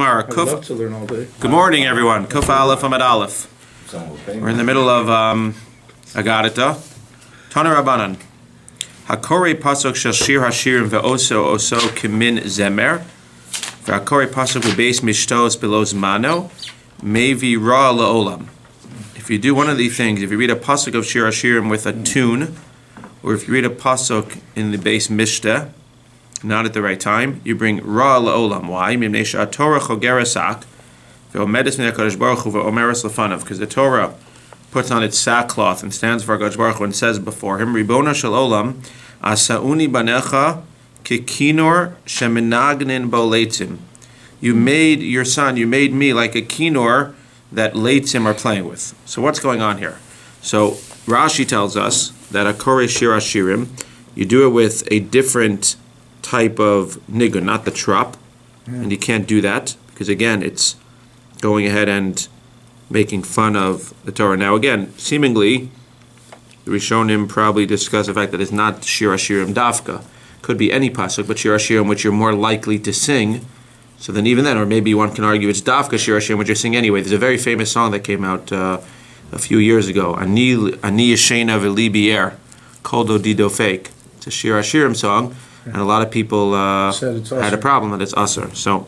I'd love to learn all day. Good morning, everyone. Kuf Aleph Amad Aleph. We're in the middle of Agadita. Tana Rabbanan. Hakori pasuk shel shir hashirim ve'oso oso kimin zemer. Ve'hakori pasuk bebeis mishtos below zmano. Mevi ra la'olam. If you do one of these things, if you read a pasuk of shir hashirim with a tune, or if you read a pasuk in the base mishteh, not at the right time, you bring ra la'olam. Why? Because the Torah puts on its sackcloth and stands for HaKadosh Baruch Hu and says before him, Ribona shel olam, asauni banecha kikinor shemenagnin bo leitzim. You made your son, you made me like a kinor that leitzim are playing with. So what's going on here? So Rashi tells us that a korei shir hashirim, you do it with a different type of nigun, not the trop, and you can't do that because again it's going ahead and making fun of the Torah. Now again, seemingly the Rishonim probably discuss the fact that it's not shir hashirim dafka. Could be any pasuk, but shir hashirim which you're more likely to sing. So then even then, or maybe one can argue it's dafka shir hashirim which you're singing anyway. There's a very famous song that came out a few years ago, Ani Yeshena V'li Bi'er, Kol Do Dido Fake. It's a shir hashirim song. And a lot of people had a problem that it's usher. So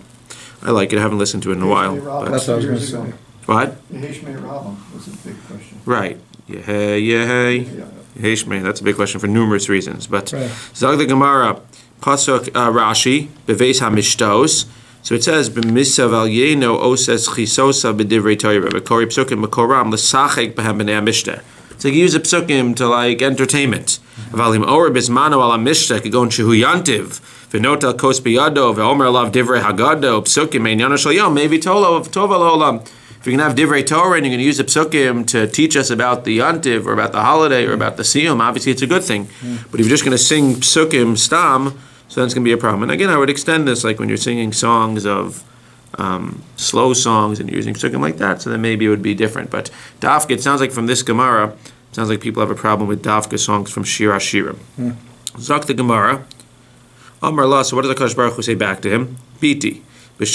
I like it. I haven't listened to it in a while. That's what I was going to say. What? Yeheshmei Rabban was a big question. Right. Yeheshmei. That's a big question for numerous reasons. But Zag the Gemara, Pasuk Rashi, Beveis HaMishtos. So it says, B'misav al yeno oses chisosa b'divrei Torah, b'kori psukim b'koram l'sachek b'hem b'nei HaMishteh. So you use a psukim to like entertainment. Avalim or bismano ala mishteh kagon shehu yantiv v'nota kos biyado v'omer alav divrei hagado psukim ein yana shal yom maybe tova l'olam. If you're going to have divrei Torah and you're going to use a psukim to teach us about the yantiv or about the holiday or about the siyum, obviously it's a good thing. But if you're just going to sing psukim stam, so then it's going to be a problem. And again, I would extend this like when you're singing songs of slow songs and you're using psukim like that, so then maybe it would be different. But dafka, it sounds like from this Gemara, it sounds like people have a problem with dafka songs from shir hashirim. Zok the Gemara, Amar La, so what does the HaKadosh Baruch Hu say back to him? Biti. I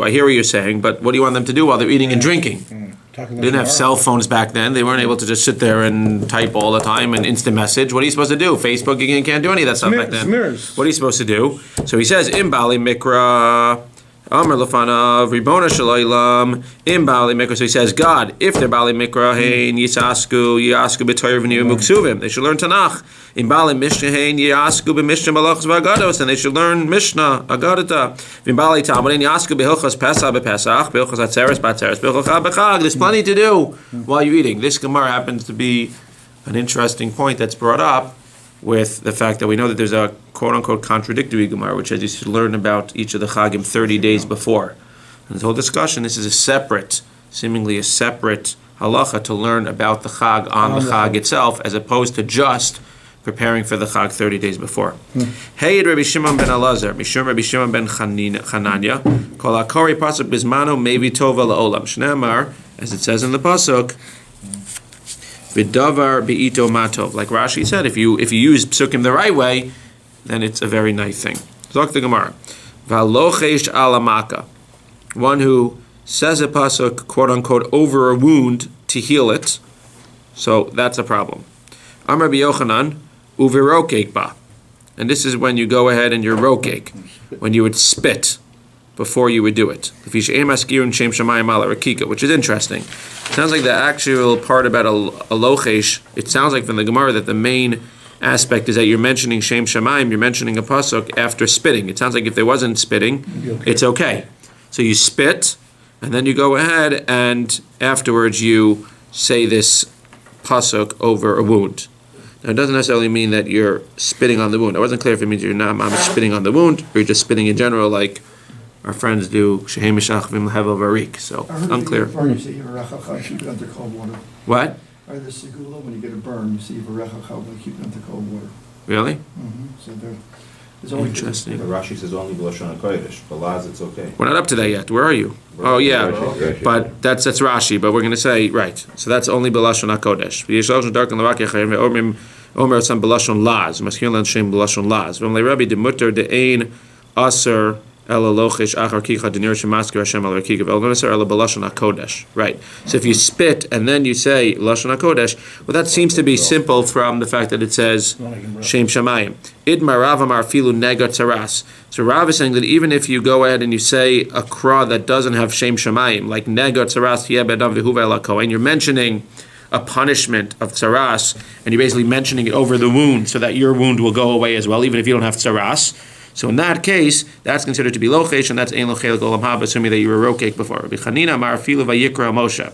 hear what you're saying, but what do you want them to do while they're eating and drinking? They didn't have cell phones back then. They weren't able to just sit there and type all the time and instant message. What are you supposed to do? Facebook, you can't do any of that stuff back then. What are you supposed to do? So he says, Im Bali Mikra, Amr Lafanav, Ribona Shalaylam, Im Bali Mikra. So he says, God, if they're Bali Mikra, Hein, Yisasku, Yasku, B'Toyer, V'Niyu, Muksuvim, they should learn Tanakh. In Bali Mishnah, Hein, Yasku, B'Mishnah, Malachos, V'Agados, and they should learn Mishnah, Agadata. In Bali Talmud, Yasku, B'Hilchos, Pesach, B'Pesach, B'Hilchos, Atzeres, B'Atzeres, B'Hilchos, B'Chag. There's plenty to do while you're eating. This Gemara happens to be an interesting point that's brought up with the fact that we know that there's a quote-unquote contradictory Gemara, which says you should learn about each of the Chagim 30 days before. And this whole discussion, this is seemingly a separate halacha to learn about the Chag on the Chag itself, as opposed to just preparing for the Chag 30 days before. Hey, Rabbi Shimon ben Elazar, Mishum Rabbi Shimon ben Chananya, Kol HaKori Pasuk Bizmano Mevi Tova La'olam. Shneamar, as it says in the Pasuk, V'davar be'ito matov. Like Rashi said, if you use psukim the right way, then it's a very nice thing. Zok the Gemara. V'alochesh alamaka. One who says a pasuk, quote unquote, over a wound to heal it. So that's a problem. Amar b'yochanan uvirokek ba. And this is when you go ahead and you're rokek, when you would spit before you would do it. Which is interesting. It sounds like the actual part about a lochesh, it sounds like from the Gemara that the main aspect is that you're mentioning Shem Shamayim, you're mentioning a pasuk after spitting. It sounds like if there wasn't spitting, it's okay. So you spit, and then you go ahead and afterwards you say this pasuk over a wound. Now it doesn't necessarily mean that you're spitting on the wound. I wasn't clear if it means you're not spitting on the wound, or you're just spitting in general like our friends do. So unclear. What? Or the segula, when you get a burn, you see Varechacha, but keep it under cold water. Really? So there's only interesting. The Rashi says only B'Lashon HaKodesh. Balaz, it's okay. We're not up to that yet. Where are you? Oh yeah, but that's Rashi. But we're going to say right. So that's only B'Lashon HaKodesh. V'yishloshen darken l'rakechayim ve'omrim omer some B'Lashon Laz. Maschin lan shem B'Lashon Laz. V'om le'Rabbi demuter de'ein aser Right. So if you spit and then you say lashon hakodesh, well, that seems to be simple from the fact that it says shem shamayim. Idma Rav amar filu nega tzaras. So Rav is saying that even if you go ahead and you say a kra that doesn't have shem shamayim, like nega tzaras yebadav v'huva kohen, you're mentioning a punishment of tzaras, and you're basically mentioning it over the wound so that your wound will go away as well, even if you don't have tzaras. So in that case, that's considered to be lochesh, and that's ein lochelik olam-haba, assuming that you were rokek before. Rabbi Chanina amar filu vayikra Moshe.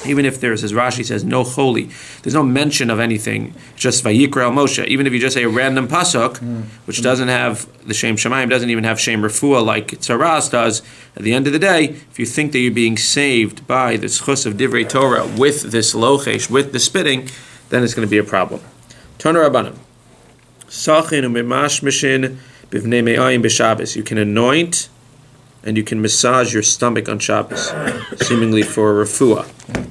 Even if there's, as Rashi says, no holy, there's no mention of anything, just vayikra Moshe. Even if you just say a random pasuk, which doesn't have the shem shamayim, doesn't even have shem refuah like tzaras does, at the end of the day, if you think that you're being saved by the schus of divrei Torah with this lochesh, with the spitting, then it's going to be a problem. Tana Rabbanan. Sachin u'mimashmishin b'vnei me'ayim b'Shabbos. You can anoint and you can massage your stomach on Shabbos, seemingly for refuah,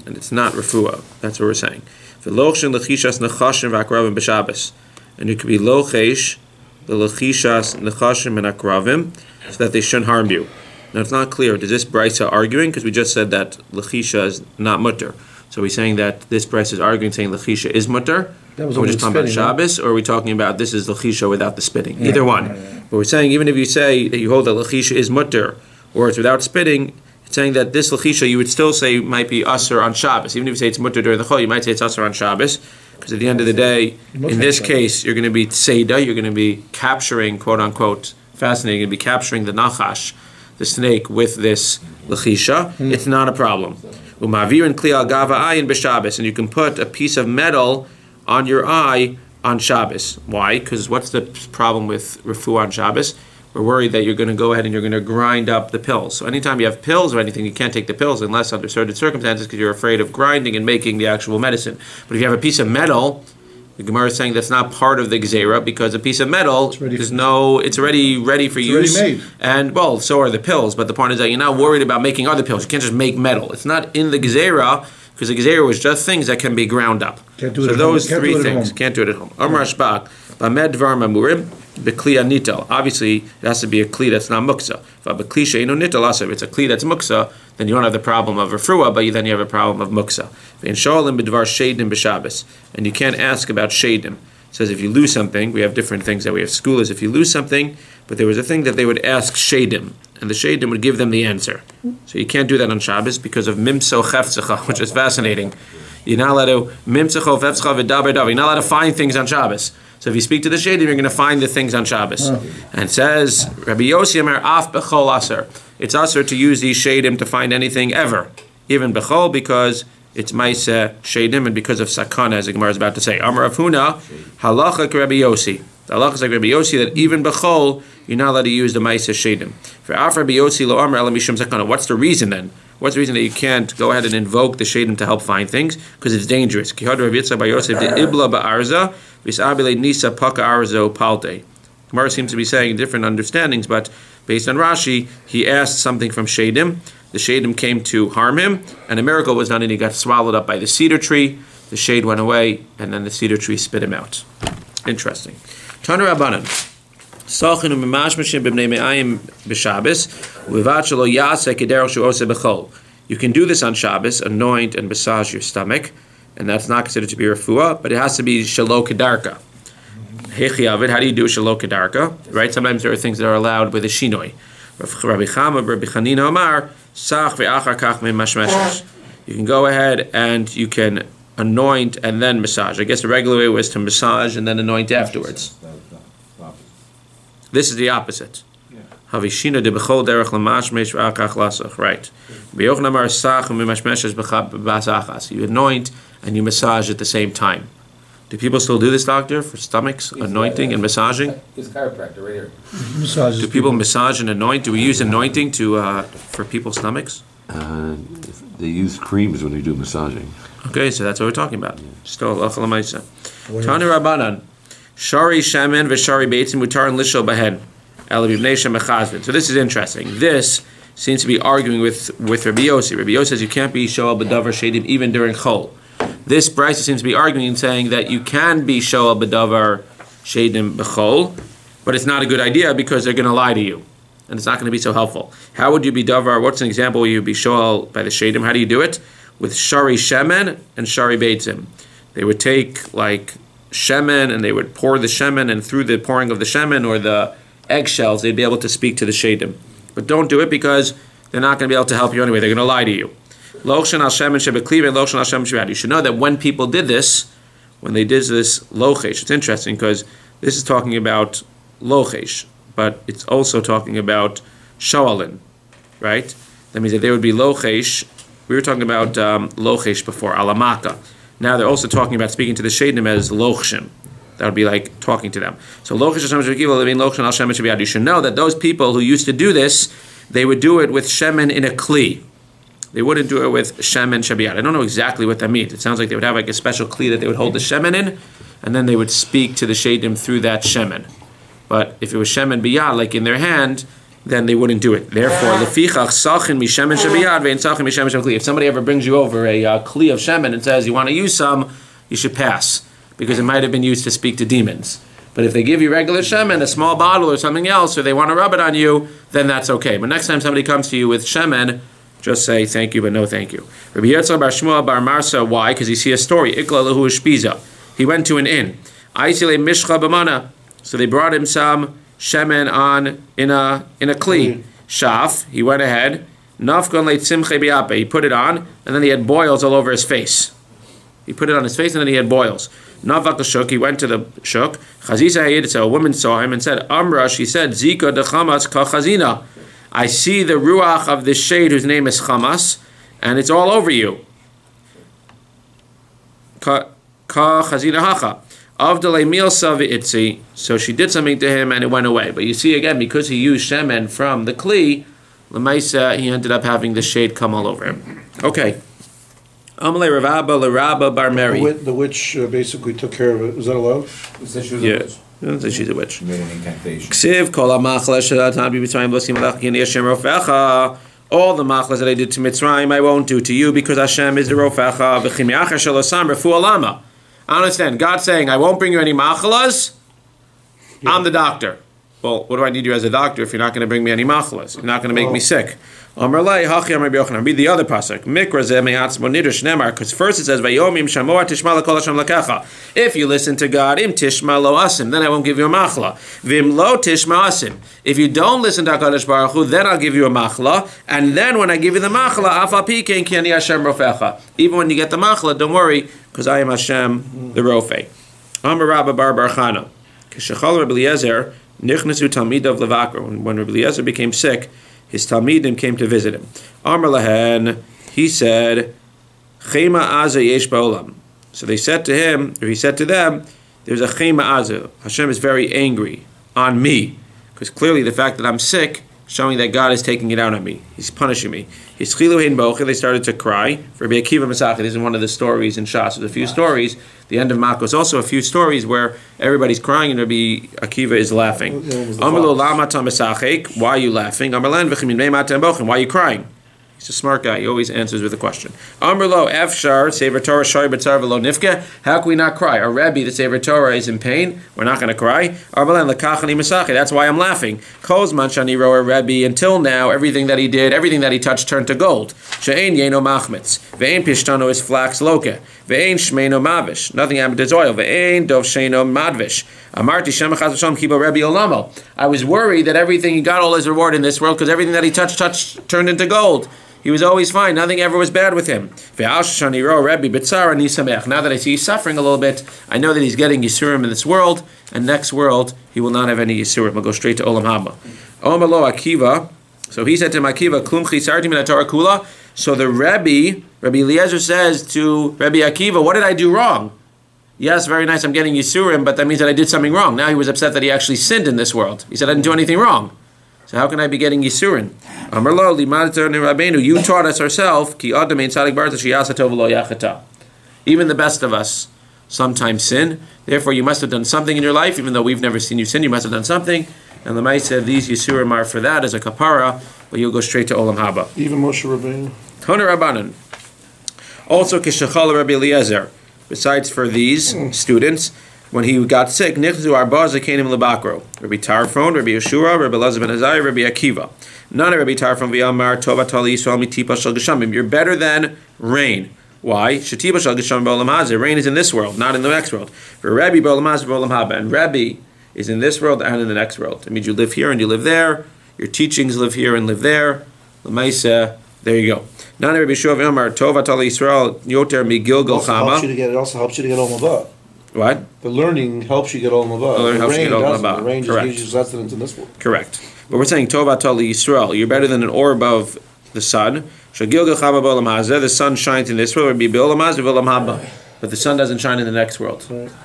and it's not refuah. That's what we're saying. V'lochshin lechishas nechashim v'akravim b'Shabbos, and you could be lochesh the lechishas nechashim and akravim, so that they shouldn't harm you. Now it's not clear. Is this brisa arguing? Because we just said that lechisha is not mutter. So we're saying that this brisa is arguing, saying lechisha is mutter. We're just talking about Shabbos, or are we talking about this is lechisha without the spitting? Either one. But we're saying even if you say that you hold that lechisha is mutter, or it's without spitting, it's saying that this lechisha you would still say might be usher on Shabbos. Even if you say it's mutter during the chol, you might say it's usher on Shabbos, because at the end of the day, in this case, you're going to be tzeda, you're going to be capturing, quote unquote, fascinating, you're going to be capturing the nachash, the snake, with this lechisha. It's not a problem. Umavir and kli al gava ayin b'Shabbos, and you can put a piece of metal on your eye on Shabbos. Why? Because what's the problem with refuah on Shabbos? We're worried that you're going to go ahead and you're going to grind up the pills. So anytime you have pills or anything, you can't take the pills unless under certain circumstances, because you're afraid of grinding and making the actual medicine. But if you have a piece of metal, the Gemara is saying that's not part of the gzeira, because a piece of metal, it's already ready for use. Already made. And well, so are the pills. But the point is that you're not worried about making other pills. You can't just make metal. It's not in the gzeira, because the gzeira was just things that can be ground up. So those three things, can't do it at home. Rashbak, Bamed Dvar Mamurim, Bekli Nitel. Obviously, it has to be a kli that's not muksa. If it's a kli that's muksa, then you don't have the problem of refuah, but then you have a problem of muksa. And you can't ask about shadim. It says if you lose something, we have different things that we have. School is if you lose something, but there was a thing that they would ask shadim, and the shadim would give them the answer. So you can't do that on Shabbos because of mimso chefzecha, which is fascinating. You're not allowed to mimsecho chefzecha v'daber davar. You're not allowed to find things on Shabbos. So if you speak to the shadim, you're going to find the things on Shabbos. And it says, Rabbi Yossi Amar af bechol aser. It's aser to use these shadim to find anything ever, even bechol, because it's ma'aseh shadim, and because of sakana, as the Gemara is about to say. Amar Avhuna, halacha Rabbi Yossi. The halacha is like Rabbi Yossi, that even bechol, you're not allowed to use the ma'aseh shadim. For af Rabbi Yossi lo amar ela mishum sakana. What's the reason then? What's the reason that you can't go ahead and invoke the shadim to help find things? Because it's dangerous. Kihad Rav Yitzchak bar Yosef de ibla ba'arza v'isabile nisa paka arzo palte. Gemara seems to be saying different understandings, but based on Rashi, he asked something from shadim. The shadim came to harm him, and a miracle was done, and he got swallowed up by the cedar tree. The shade went away, and then the cedar tree spit him out. Interesting. Tana Rabbanan. You can do this on Shabbos, anoint and massage your stomach, and that's not considered to be refuah, but it has to be shelo kedarka. How do you do shelo kedarka? Right? Sometimes there are things that are allowed with a shinoi. Rabbi Chanina Amar, sach ve'achar kach min mashmeshes. You can go ahead and you can anoint and then massage. I guess the regular way was to massage and then anoint afterwards. This is the opposite. Havishina de bechol derech lamashmesh v'akach lasach. Right. B'yochnamar sach u'mimashmeshes b'asachas. You anoint and you massage at the same time. Do people still do this, doctor, for stomachs, anointing and massaging? He's a chiropractor right here. Do people massage and anoint? Do we use anointing for people's stomachs? They use creams when they do massaging. Okay, so that's what we're talking about. Still, Tani Rabbanan. Shari shaman v'shari beitzin mutar and lishol bahen. So this is interesting. This seems to be arguing with Rabbi Yossi. Rabbi Yossi says you can't be shoel b'davar shadim even during chol. This brisa seems to be arguing and saying that you can be shoel b'davar shadim b'chol, but it's not a good idea because they're going to lie to you. and it's not going to be so helpful. How would you be davar? What's an example where you'd be shoel by the shadim? How do you do it? With shari shemen and shari beitzim. They would take like shemen and they would pour the shemen, and through the pouring of the shemen or the eggshells, they'd be able to speak to the shadim. But don't do it because they're not going to be able to help you anyway. They're going to lie to you. You should know that when people did this, when they did this lochesh, it's interesting because this is talking about lochesh, but it's also talking about shoalin, right? That means that there would be lochesh. We were talking about lochesh before, alamaka. Now they're also talking about speaking to the shadim as lochshim. That would be like talking to them. So lochesh Hashem shebekiva living lochshan al shemen shebiyad. You should know that those people who used to do this, they would do it with shemen in a kli. They wouldn't do it with shemen shebiyad. I don't know exactly what that means. It sounds like they would have like a special kli that they would hold the shemen in, and then they would speak to the shadim through that shemen. But if it was shemen biyad, like in their hand, then they wouldn't do it. Therefore, lefichach sachin mishemen shebiyad ve'en sachin mishemen shebekli. If somebody ever brings you over a kli of shemen and says you want to use some, you should pass, because it might have been used to speak to demons. But if they give you regular shemen, a small bottle or something else, or they want to rub it on you, then that's okay. But next time somebody comes to you with shemen, just say thank you, but no thank you. Rabbi Yetzal bar Shmuel bar Marsa, why? Because you see a story. Ikla lehu shpiza. He went to an inn. Aisile mishcha b'mana. So they brought him some shemen on in a kli. Shaf. He went ahead. Nafkon leit simche biape. He put it on, and then he had boils all over his face. He put it on his face, and then he had boils. Navak shuk. He went to the shuk. Chazisa hayiditza. A woman saw him and said, Amra. She said, Zika de chamas ka chazina. I see the ruach of this shade whose name is chamas, and it's all over you. Ka chazina hacha. So she did something to him and it went away. But you see again, because he used shemen from the kli, l'maisa, he ended up having the shade come all over him. Okay. Amalei Ravaba l'Rabba bar Mary. The witch basically took care of it. Was that allowed? Yeah. She's a witch. She made an incantation. Ksiv kol ha-machlas shel-atan b'Mitzrayim lo sim alach k'ni Hashem rofecha. All the machlas that I did to Mitzrayim, I won't do to you because Hashem is the rofecha. V'chim yachar shel osam refu alama. I understand. God saying, I won't bring you any machalas. Yeah. I'm the doctor. Well, what do I need you as a doctor if you're not going to bring me any machalas? You're not going to make me sick. Read the other pasuk. Because first it says, if you listen to God, im tishma lo asim, then I won't give you a machla. Vim lo tishma asim. If you don't listen to HaKadosh Baruch Hu, then I'll give you a machla. And then when I give you the machla, afa pikein ki ani Hashem rofecha. Even when you get the machla, don't worry, because I am Hashem, the Rofe. Amar Rabba bar Barchana. Kishachal Rabbi Eliezer, nichnasu talmidav levakar. When Rabbi Eliezer became sick, his talmidim came to visit him. Amar lahen, he said, Chema aza yesh ba'olam. So they said to him, or he said to them, there's a chema aza. Hashem is very angry on me. Because clearly the fact that I'm sick, showing that God is taking it out on me. He's punishing me. They started to cry. For Rabbi Akiva Masach, this is one of the stories in Shas. There's a few stories. The end of Makos, also a few stories where everybody's crying and Rabbi Akiva is laughing. Why are you laughing? Why are you crying? He's a smart guy. He always answers with a question. Amrlo Efshar Sefer Torah Shari B'Tzar V'Lo Nifke. How can we not cry? Our Rebbe, the Sefer Torah, is in pain. We're not going to cry. Arbalan Lekachani Masachi. That's why I'm laughing. Kozman Shani Roa Rebbe. Until now, everything that he did, everything that he touched, turned to gold. She'ein Yeno Machmitz. Ve'ein Pishtano is flax loke. Ve'ein Shmeino Mavish. Nothing happened to his oil. Ve'ein Dov Sheino Madvish. Amarti Shemachaz Hashem Kibo Rebbe Olamo. I was worried that everything he got all his reward in this world because everything that he touched turned into gold. He was always fine. Nothing ever was bad with him. Now that I see he's suffering a little bit, I know that he's getting Yisurim in this world, and next world, he will not have any Yisurim. He'll go straight to olam-haba. Omelo Akiva. So he said to him, Akiva, Klum chisarti min haTorah kula. So the Rabbi Eliezer says to Rabbi Akiva, what did I do wrong? Yes, very nice, I'm getting Yisurim, but that means that I did something wrong. Now he was upset that he actually sinned in this world. He said, I didn't do anything wrong. So how can I be getting Yisurin? You taught us ourselves. Even the best of us sometimes sin. Therefore, you must have done something in your life, even though we've never seen you sin. You must have done something. And the Lamai said these Yisurim are for that as a kapara, but you'll go straight to olam-haba. Even Moshe Rabbeinu. Toner Rabbanan. Also, Kishachal Rabbi Eliezer. Besides for these students, when he got sick, Nichzu Arbaza Kanim Lebakro. Rabbi Tarfon, Rabbi Yeshua, Rabbi Elazar ben Azariah, Rabbi Akiva. None of Rabbi Tarfon v'Amar Tova Tali Yisrael Mitipa Shal Geshamim. You're better than rain. Why? Shetiba Shal Geshamim b'olam hazeh. Rain is in this world, not in the next world. For Rabbi b'olam hazeh b'olam-haba. And Rabbi is in this world and in the next world. It means you live here and you live there. Your teachings live here and live there. L'maisa, there you go. None of Rabbi Yeshua v'Amar Tova Tali Yisrael Yoter Migilgal Chama. It also helps you to get olam-haba. What? The learning helps you get olam-haba. The learning helps you get olam-haba. The rain just Correct. gives you sustenance in this world. Correct. But we're saying Tova Tali Yisrael. You're better than an orb of the sun. The sun shines in this world. But the sun doesn't shine in the next world.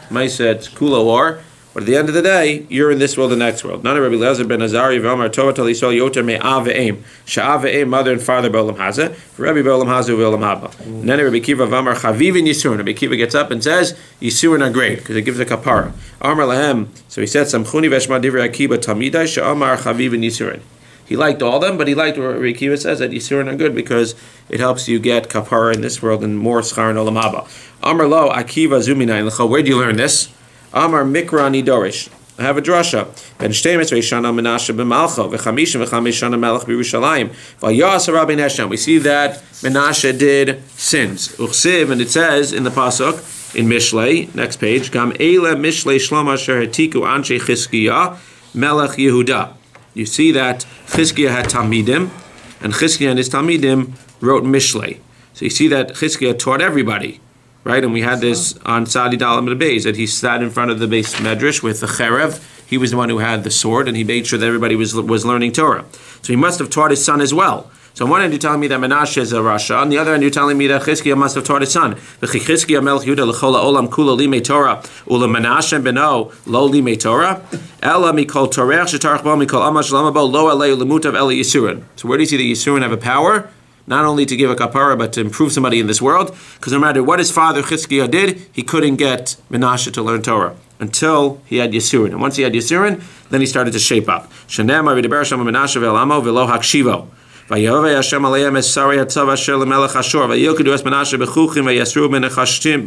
Maisa, it's kula or. But at the end of the day, you're in this world, the next world. None of Rabbi Zev ben Azari v'Amar Tova Tali Yisrael Yoter me'av ve'em. Sha'av ve'em, mother and father b'olam hazeh. For Rabbi b'olam hazeh v'olam-haba. None of Rabbi Kiva v'Amar Chaviv in Yisurin. Rabbi Kiva gets up and says, Yisurin are great, because it gives a kapara. Amar lahem. So he said, Samchuni v'eshma divrei Akiva tamidai sha'amar Chaviv in Yisurin. He liked all of them, but he liked what Rabbi Kiva says, that Yisurin are good, because it helps you get kapara in this world and more schar in olam-haba. Amar lo Akiva zuminayin l'cha. Where do you learn this? Amar Mikra Nidorish. I have a drasha. Ben Shtemes Reishana Menashe b'Malcha v'Chamishim v'Chamish Shana Melech b'Yerushalayim v'Yas Rabbi Nesham. We see that Menashe did sins. Uchsiv, and it says in the pasuk in Mishlei, next page, Gam Eila Mishlei Shlomo Asher Hetiku Anshe Chizkiah Melech Yehuda. You see that Chizkiah had Talmidim, and Chizkiah and his Talmidim wrote Mishlei. So you see that Chizkiah taught everybody. Right, and we had this on Sadi Dalam the Beis, that he sat in front of the Beis Medrash with the cherev. He was the one who had the sword, and he made sure that everybody was learning Torah. So he must have taught his son as well. So on one end you're telling me that Menashe is a Rasha, on the other end you're telling me that Chizkiah must have taught his son. Chizkiah melech Yehuda l'chol olam kula limei Torah ula Menashe beno lo limei Torah ela mikol torech shetarach bo mikol amash lama bo lo alei lemutav eli Yisurin. So where do you see the Yisurin have a power? Not only to give a kapara, but to improve somebody in this world. Because no matter what his father Chizkiah did, he couldn't get Menashe to learn Torah until he had Yisurin. And once he had Yisurin, then he started to shape up. Shenema v'deber Hashem Menashe ve'elamo v'lo hakshivo. V'yehove Hashem aleim es sari hatzav asher lemelech Ashur. V'yilkedu es Menashe b'chuchim v'yasru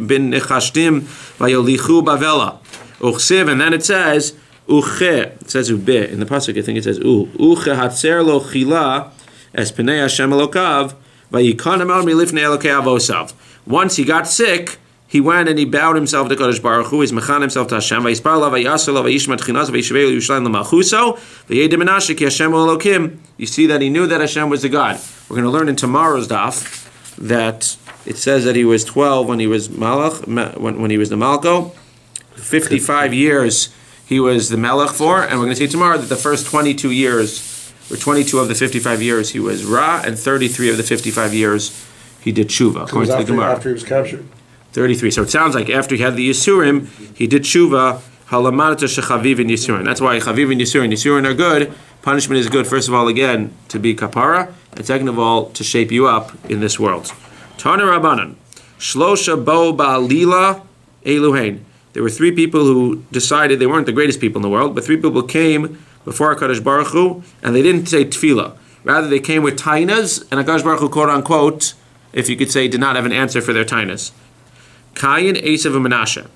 bin nechashtim v'yolichu bavela. Uchsiv, and then it says uche. It says ube in the pasuk. I think it says uche hatzer lo chila. As Pnei Hashem Elokav, vayikanem el milifnei Elokei avosav. Once he got sick, he went and he bowed himself to Kodesh Baruch Hu. He's mechan himself to Hashem. Vayispar la vayasar la vayishmat chinas vayishvei Yerushalayim l'malchuso vayedem Menashe ki Hashem Elokim. You see that he knew that Hashem was the God. We're going to learn in tomorrow's daf that it says that he was 12 when he was Malach, when he was the Malko. 55 years he was the Melech for, and we're going to see tomorrow that the first 22 years. For 22 of the 55 years he was Ra, and 33 of the 55 years he did Tshuva, according to the Gemara. After he was captured. 33. So it sounds like after he had the Yisurim, he did Tshuva, Halamanata Shechaviv in Yisurim. That's why Chaviv and Yisurim are good. Punishment is good, first of all, again, to be kapara, and second of all, to shape you up in this world. Tana Rabbanan, Shlosha Bo Ba'alila Eluhain. There were three people who decided they weren't the greatest people in the world, but three people came before HaKadosh Baruch Hu, and they didn't say tefillah. Rather, they came with tainas, and HaKadosh Baruch Hu, quote unquote, if you could say, did not have an answer for their tainas. Kayin, Esav, and Menashe.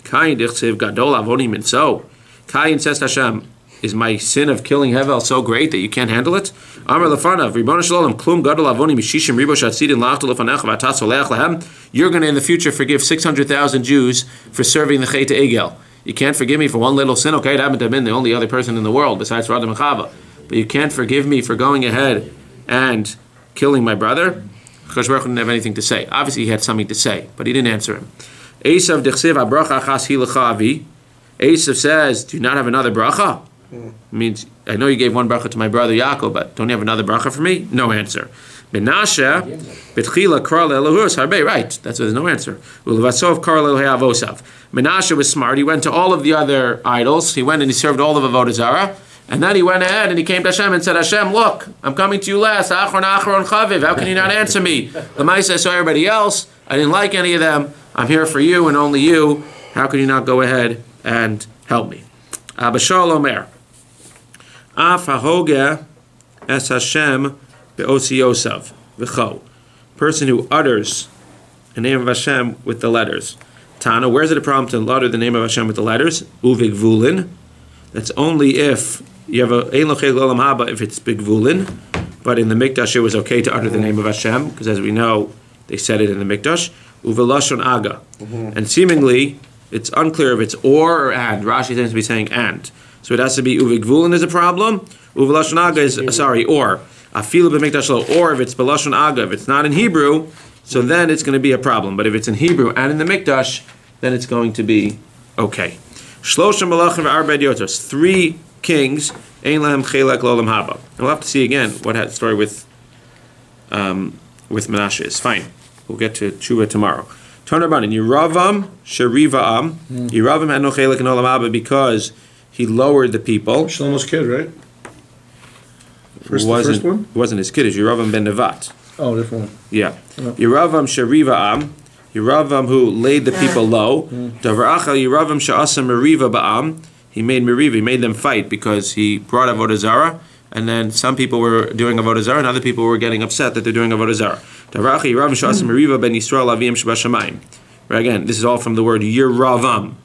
Kayin, dichsev, gadol, avonim, and so. Kayin says to Hashem, is my sin of killing Hevel so great that you can't handle it? Amar lefanav, Ribono Shalom, klum gadol avonim, mishishim ribo shatzidin lachto lefanech v'atas oleach lehem. You're going to, in the future, forgive 600,000 Jews for serving the Chet Egel. You can't forgive me for one little sin. Okay, it happened to have been the only other person in the world besides for Adam and Chava. But you can't forgive me for going ahead and killing my brother. Choshen Baruch Hu didn't have anything to say. Obviously, he had something to say, but he didn't answer him. Esav dechsev habracha achas hi lecha avi. Esav says, do you not have another bracha? Means, I know you gave one bracha to my brother Yaakov, but don't you have another bracha for me? No answer. Menashe, betchila kar le'elohus harbe. Right, that's why there's no answer. Ulevasov kar le'elohei avosav. Menashe was smart. He went to all of the other idols. He went and he served all of avodah-zarah. And then he went ahead and he came to Hashem and said, Hashem, look, I'm coming to you last. Achron chaviv. How can you not answer me? The Maisa saw everybody else. I didn't like any of them. I'm here for you and only you. How can you not go ahead and help me? Bashal Omer. Af hahoge es Hashem be'osiosav v'cho. Person who utters the name of Hashem with the letters. Tana, where's it a problem to utter the name of Hashem with the letters? Uvigvulin. That's only if you have a ein lochel olam-haba if it's bigvulin, but in the mikdash it was okay to utter the name of Hashem because, as we know, they said it in the mikdash. Uvelashon aga, and seemingly it's unclear if it's or and. Rashi seems to be saying and, so it has to be uvigvulin is a problem. Uvelashon aga is or. Afilu b'mikdash lo, or if it's belashon aga, if it's not in Hebrew, so then it's going to be a problem. But if it's in Hebrew and in the mikdash, then it's going to be okay. Shloshim malachim v'arba idiotos, 3 kings, ein lahem chelek l'olam-haba. And we'll have to see again what that story with Menashe is. Fine, we'll get to Tshuva tomorrow. Tanabanan Yeravam Sherivaam. Yeravam had no chelek in olam-haba because he lowered the people. Shlomo's kid, right? The first one? It wasn't his kid. It's Yeravam ben Nevat. Oh, different one. Yeah. Yeravam Sherivaam. Yeravam who laid the people low. Davaracha Yeravam she'asa meriva ba'am. He made meriva. He made them fight because he brought avodah-zarah, and then some people were doing avodah-zarah, and other people were getting upset that they're doing avodah-zarah. Davaracha Yeravam she'asa meriva ben Yisrael avim shebashamayim. Right, again, this is all from the word Yeravam.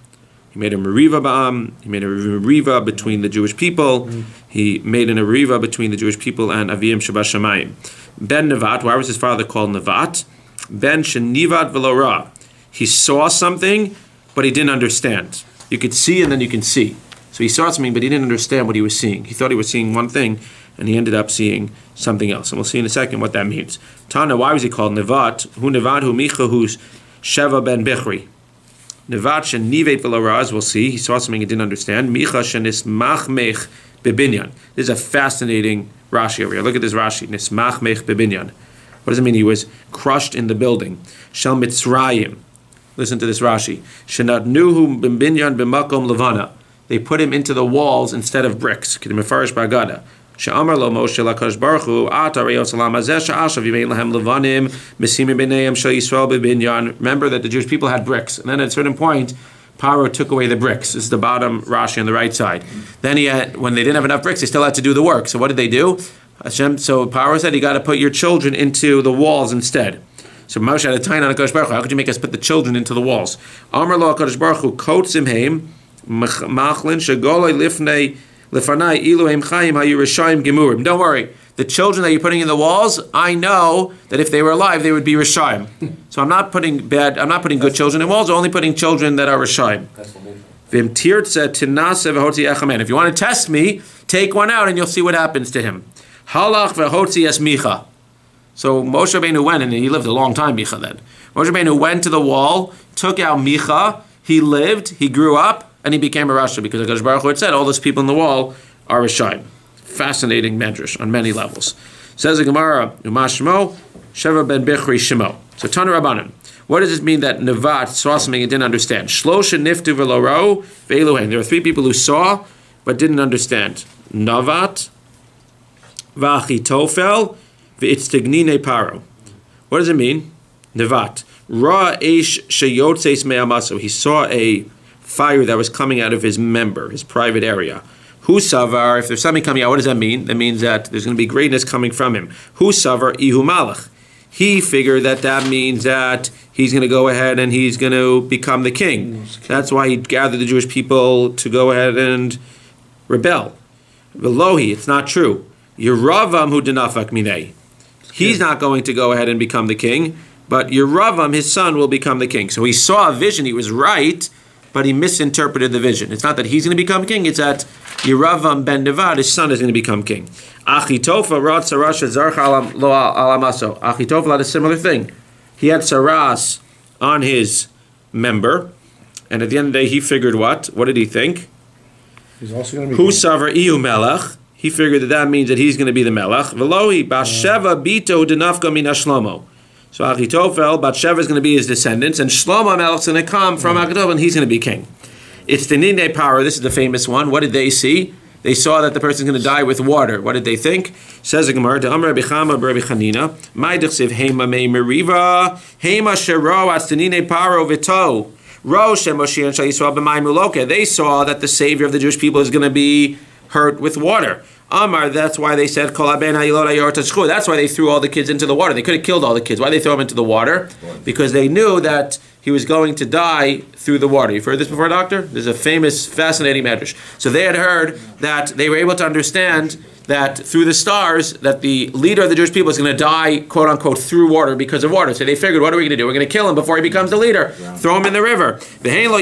He made a meriva ba'am. He made a meriva between the Jewish people. He made a meriva between the Jewish people and avim shebashamayim. Ben Nevat, why was his father called Nevat? Ben Shenivat v'lo ra. He saw something, but he didn't understand. You could see and then you can see. So he saw something, but he didn't understand what he was seeing. He thought he was seeing one thing, and he ended up seeing something else. And we'll see in a second what that means. Tana, why was he called Nevat? Hu Nevat hu Micha who's Sheva ben Bichri. Nevat Shenivet v'lo ra, as we'll see. He saw something he didn't understand. Micha shenismach mech bebinyan. This is a fascinating Rashi over here. Look at this Rashi. Nismach mech bebinyan. What does it mean? He was crushed in the building. Shel Mitzrayim. Listen to this Rashi. Shenatnuhu b'binyan b'makom levana. They put him into the walls instead of bricks. K'demefarish b'agada. She'amar lo Moshe lakadosh baruch hu ata re'os olam hazeh she'ashav yimein lahem levanim mesimim b'neiim shel Yisrael b'binyan. Remember that the Jewish people had bricks, and then at a certain point, Paro took away the bricks. This is the bottom Rashi on the right side. Then when they didn't have enough bricks, they still had to do the work. So what did they do? So Paro said, you got to put your children into the walls instead. So Moshe had a time on HaKadosh Baruch Hu. How could you make us put the children into the walls? Amar lo HaKadosh Baruch Hu, kotzim heim, machlin, shagoloi lifnei, lifanai, ilu heim chayim, hayu rishayim gemurim. Don't worry. The children that you're putting in the walls, I know that if they were alive, they would be rishayim. So I'm not putting good children in walls, I'm only putting children that are rishayim. If you want to test me, take one out and you'll see what happens to him. Halach v'hotzi es Micha. So Moshe Rabbeinu went, and he lived a long time, Micha then. Moshe Rabbeinu went to the wall, took out Micha, he lived, he grew up, and he became a Rasha, because HaKadosh Baruch Hu had said, all those people in the wall are Rishayim. Fascinating medrash on many levels. Says the Gemara, Umashmo, Sheva ben Bichri Shemo. So Tana Rabbanim. What does it mean that Nevat saw something and didn't understand? Shlosha niftu v'lo ra'u ve'eluhen. There were 3 people who saw, but didn't understand. Navat, V'achitofel v'itztignine paro. What does it mean? Nevat. Ra eish sheyotzeis me'amaso. He saw a fire that was coming out of his member, his private area. Hu savar. If there's something coming out, what does that mean? That means that there's going to be greatness coming from him. Hu savar ihu malach. He figured that means that he's going to go ahead and he's going to become the king. That's why he gathered the Jewish people to go ahead and rebel. Velohi. It's not true. Yeravam hu denafak minei. He's not going to go ahead and become the king, but Yeravam, his son, will become the king. So he saw a vision, he was right, but he misinterpreted the vision. It's not that he's going to become king, it's that Yeravam ben Nevat, his son, is going to become king. Achitophel rat saras zarcha lo alamaso. Achitophel had a similar thing. He had saras on his member, and at the end of the day, he figured what? What did he think? He's also going to be Hu savar iu melech. He figured that means that he's going to be the melech. Velohi Basheva bito denafka min Shlomo. So Achitophel, Batsheva is going to be his descendants, and Shlomo melech is going to come from Achitophel, and he's going to be king. It's the Nine power. This is the famous one. What did they see? They saw that the person's going to die with water. What did they think? Says the Gemara, "Amar Rabbi Chama Rabbi Chanina, Ma'idachsiv Hema Mei Meriva, Hema Shero Astanine Paro Vito, Rosh Moshiach Shal Yisrael B'Mayim Uloka." They saw that the savior of the Jewish people is going to be hurt with water. Amar, that's why they said, that's why they threw all the kids into the water. They could have killed all the kids. Why did they throw them into the water? Because they knew that he was going to die through the water. You've heard this before, doctor? There's a famous, fascinating medrash. So they had heard that they were able to understand that through the stars, that the leader of the Jewish people is going to die, quote unquote, through water because of water. So they figured, what are we going to do? We're going to kill him before he becomes the leader. Throw him in the river. They didn't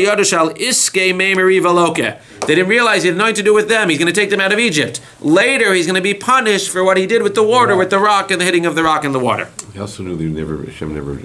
realize he had nothing to do with them. He's going to take them out of Egypt. Later, he's going to be punished for what he did with the water, with the rock and the hitting of the rock in the water. He also knew that Hashem never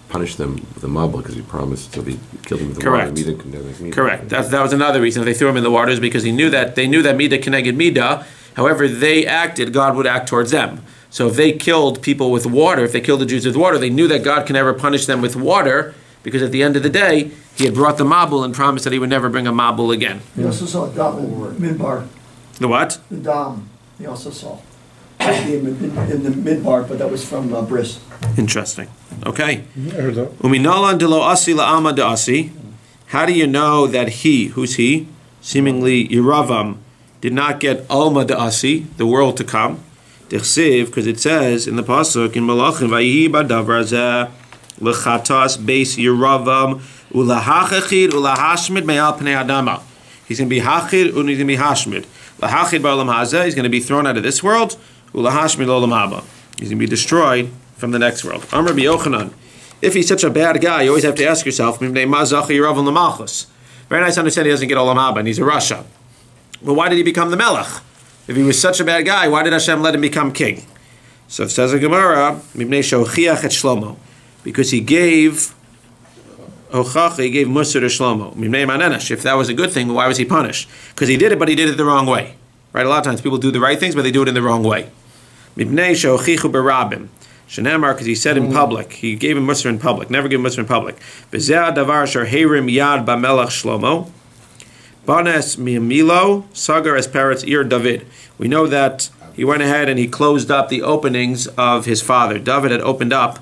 punished them with the mabul because he promised to be killed them with the Correct. water. Midah. Correct. That was another reason they threw him in the waters, because they knew that midah keneged midah. However they acted, God would act towards them. So if they killed people with water, if they killed the Jews with water, they knew that God can never punish them with water, because at the end of the day, he had brought the mabul and promised that he would never bring a mabul again. He also saw Dam in Midbar. The what? The Dam, he also saw. In the Midbar, but that was from Bris. Interesting. Okay. I heard that. Uminalan de lo asi la ama de asi. How do you know that he, who's he? Seemingly Yeravam, did not get Alma de Asi, the world to come. Dechsiv, because it says in the pasuk in Malachim, Vayihi badavar zeh lechatas beis Yeravam ulahachachid ulahashmid me'al pnei adama. He's going to be hachid and he's going to be hashmid. Lahachid ba'olam hazeh, he's going to be thrown out of this world. Ulahashmid olam-haba. He's going to be destroyed from the next world. Amr Rabbi Yochanan, if he's such a bad guy, you always have to ask yourself, very nice to understand he doesn't get olam-haba and he's a Rasha. Well, why did he become the Melech? If he was such a bad guy, why did Hashem let him become king? So it says in Gemara, because he gave Musar to Shlomo. If that was a good thing, why was he punished? Because he did it, but he did it the wrong way. Right? A lot of times people do the right things, but they do it in the wrong way. Shenamar, because he said in public, he gave him Musar in public, never give him Musar in public. B'zeh davar asher heirim yad b'melech Shlomo. Banes mi'amilo, sagar as parrots ear David. We know that he went ahead and he closed up the openings of his father. David had opened up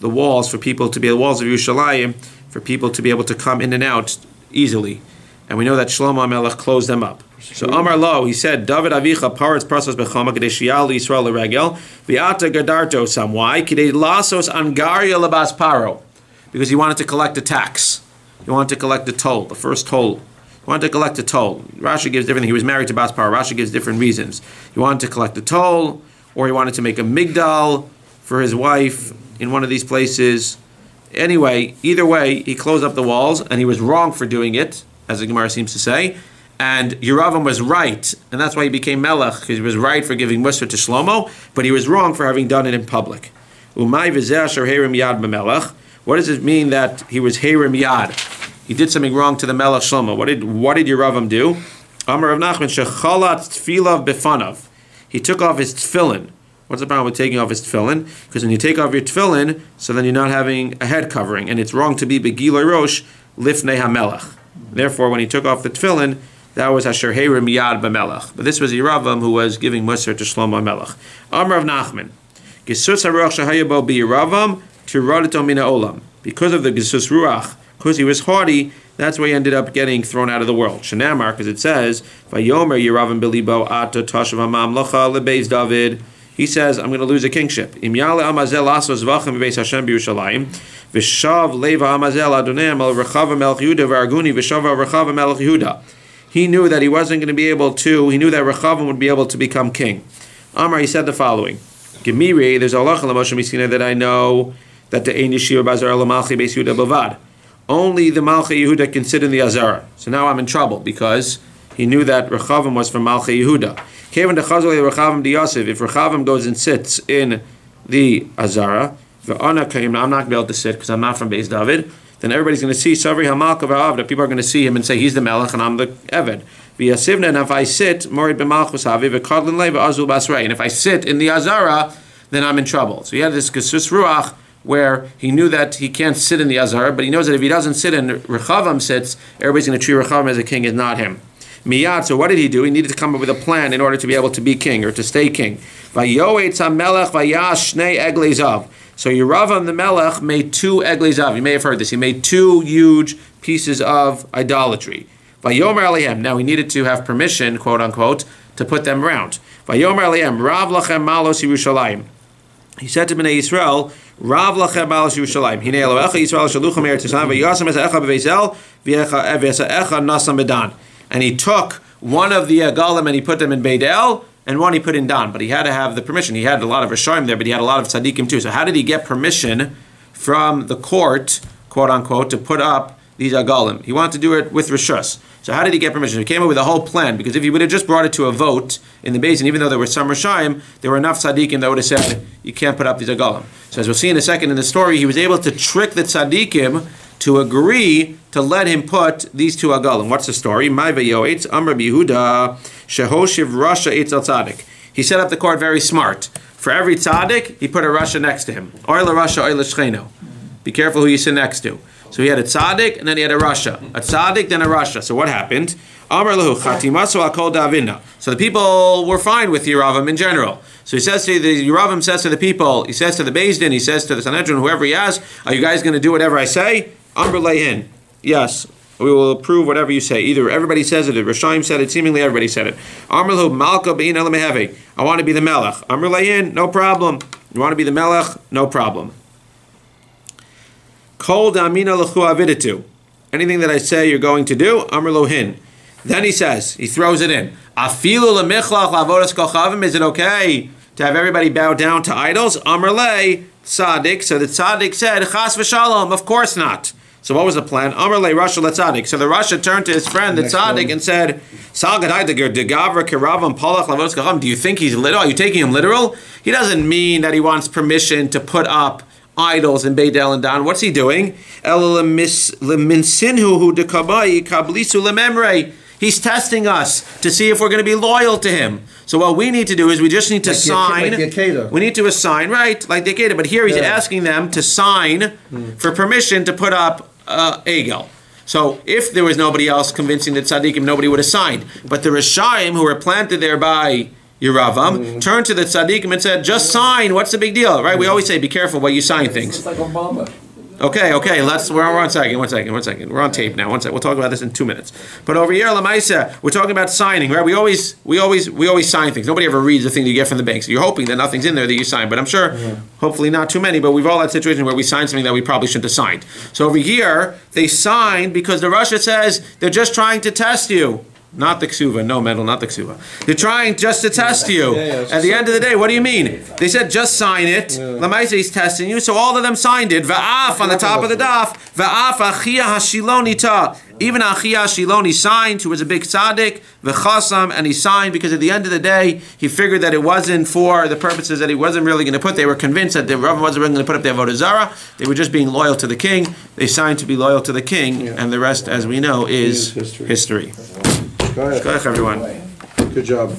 the walls for people to be the walls of Yerushalayim for people to be able to come in and out easily. And we know that Shlomo HaMelech closed them up. So Amar Lo, he said, David Avicha parrots prasos bechama k'dei shiyal Yisrael l'regel v'ata gadarto sam. Why? K'dei lasos angaria labas paro. Because he wanted to collect a tax. He wanted to collect the toll, the first toll. He wanted to collect the toll. Rashi gives different. He was married to Bas Paro. Rashi gives different reasons. He wanted to collect the toll, or he wanted to make a migdal for his wife in one of these places. Anyway, either way, he closed up the walls, and he was wrong for doing it, as the Gemara seems to say. And Yeravam was right, and that's why he became Melech, because he was right for giving Musar to Shlomo, but he was wrong for having done it in public. Umay v'zeh asher heirim yad b'melech. What does it mean that he was heirim yad? He did something wrong to the Melech Shlomo. What did Yeravam do? Amar Rav Nachman shechalat tfilav befanav. He took off his tefillin. What's the problem with taking off his tefillin? Because when you take off your tefillin, so then you're not having a head covering, and it's wrong to be begiloi rosh lifnei hamelech. Therefore, when he took off the tefillin, that was asher heirim yad b'melech. But this was Yeravam who was giving Musar to Shlomo HaMelech. Amar Rav Nachman Gesus haruach shehayabo b'Yeravam tiradato mina olam. Because of the Gesus ruach, because he was haughty, that's why he ended up getting thrown out of the world. Shenamar, because it says, Vayomer Yeravam bilibo ato tashav hamamlacha lebeis David. He says, I'm going to lose a kingship. Im yale amazel asos v'achem b'beis Hashem b'Yerushalayim v'shav leva amazel adonem al rechav melech Yehuda v'arguni v'shav rechav melech Yehuda. He knew that he wasn't going to be able to, he knew that Rechavim would be able to become king. Amar, he said the following, Gemiri, there's a halacha l'Moshe Misina that I know that the Ein Yeshiva Bazar l'Malchi Beis Yehuda Bavad. Only the Malchi Yehuda can sit in the Azara. So now I'm in trouble because he knew that Rechavim was from Malchi Yehuda. Kevin dechazol Rechavim di Yosef. If Rechavim goes and sits in the Azara, I'm not going to be able to sit because I'm not from Beis David. Then everybody's going to see Savri Hamalka v'Avda. People are going to see him and say he's the Melech and I'm the Eved. V'yasivna, and if I sit Morid b'Malchus Havi v'Kodlin Leva Azul Basrei, and if I sit in the Azara, then I'm in trouble. So he had this Gesus Ruach where he knew that he can't sit in the Azara, but he knows that if he doesn't sit and Rechavam sits, everybody's going to treat Rechavam as a king, is not him. Miyad, so what did he do? He needed to come up with a plan in order to be able to be king or to stay king. Vayoetz HaMelech vayash shnei eglei zav. So Yeravam the Melech made 2 eglei zav. You may have heard this. He made 2 huge pieces of idolatry. Vayomer Alehem. Now he needed to have permission, quote unquote, to put them around. Vayomer aleim, Rav lachem malos Yerushalayim. He said to Bnei Yisrael, Rav lachem malos Yerushalayim. Hinei Elohecha Yisrael shalucham eretz Yisrael v'yasam es echa b'veisel v'esa echa nasam b'dan. And he took one of the Agalim and he put them in Beit El, and one he put in Dan. But he had to have the permission. He had a lot of Rishonim there, but he had a lot of Tzaddikim too. So how did he get permission from the court, quote unquote, to put up these Agalim? He wanted to do it with Rishus. So how did he get permission? He came up with a whole plan, because if he would have just brought it to a vote in the basin, even though there were some Rishonim, there were enough Tzaddikim that would have said, you can't put up these Agalim. So as we'll see in a second in the story, he was able to trick the Tzaddikim to agree to let him put these two Agalim. What's the story? He set up the court very smart. For every tzaddik, he put a rasha next to him. Be careful who you sit next to. So he had a tzaddik, and then he had a rasha. A tzaddik, then a rasha. So what happened? So the people were fine with Yeravam in general. So he says to the Yeravam says to the people, he says to the beit-din, he says to the Sanhedrin, whoever he has, are you guys going to do whatever I say? Amr lehin. Yes, we will approve whatever you say. Either everybody says it, Rishonim said it, seemingly everybody said it. Amr lahu malka bein elam-heve. I want to be the melech. Amr lehin, no problem. You want to be the melech? No problem. Kol da'amina lechu aviditu. Anything that I say you're going to do, Amr lohin. Then he says, he throws it in. Afilu lemichlach lavodas kochavim. Is it okay to have everybody bow down to idols? Amr le tzaddik. So the tzaddik said, chas v'shalom. Of course not. So what was the plan? Amr le rasha le tzaddik. So the rasha turned to his friend, the tzaddik, and said, do you think he's literal? Are you taking him literal? He doesn't mean that he wants permission to put up idols in Beit El and Dan. What's he doing? He's testing us to see if we're going to be loyal to him. So what we need to do is we just need to sign. We need to assign, right, like the Akeda. But here he's asking them to sign for permission to put up Egel. So if there was nobody else convincing the tzaddikim, nobody would have signed. But the Rishaim, who were planted there by Yeravam, turned to the tzaddikim and said, just sign, what's the big deal, right? We always say, be careful while you sign things. It's like Obama. Okay, we're on second. We're on tape now. One second. We'll talk about this in 2 minutes. But over here, Lamaisa, we're talking about signing, right? We always sign things. Nobody ever reads the thing you get from the bank. So you're hoping that nothing's in there that you sign. But I'm sure, hopefully not too many, but we've all had situations where we signed something that we probably shouldn't have signed. So over here, they signed because the Russia says they're just trying to test you. Not the ksuva, no metal, not the ksuva. They're trying just to test you. At the end of the day, what do you mean? They said just sign it. Lamaisa, he's testing you. So all of them signed it. Va'af on the top of the daf. Va'af achia hashiloni ta. Even achia hashiloni signed, who was a big tzaddik. V'chasam, and he signed because at the end of the day, he figured that it wasn't for the purposes that he wasn't really going to put. They were convinced that the Rav wasn't really going to put up their avodah-zarah. They were just being loyal to the king. They signed to be loyal to the king, and the rest, as we know, is history. Go ahead. Go ahead, everyone. Good job.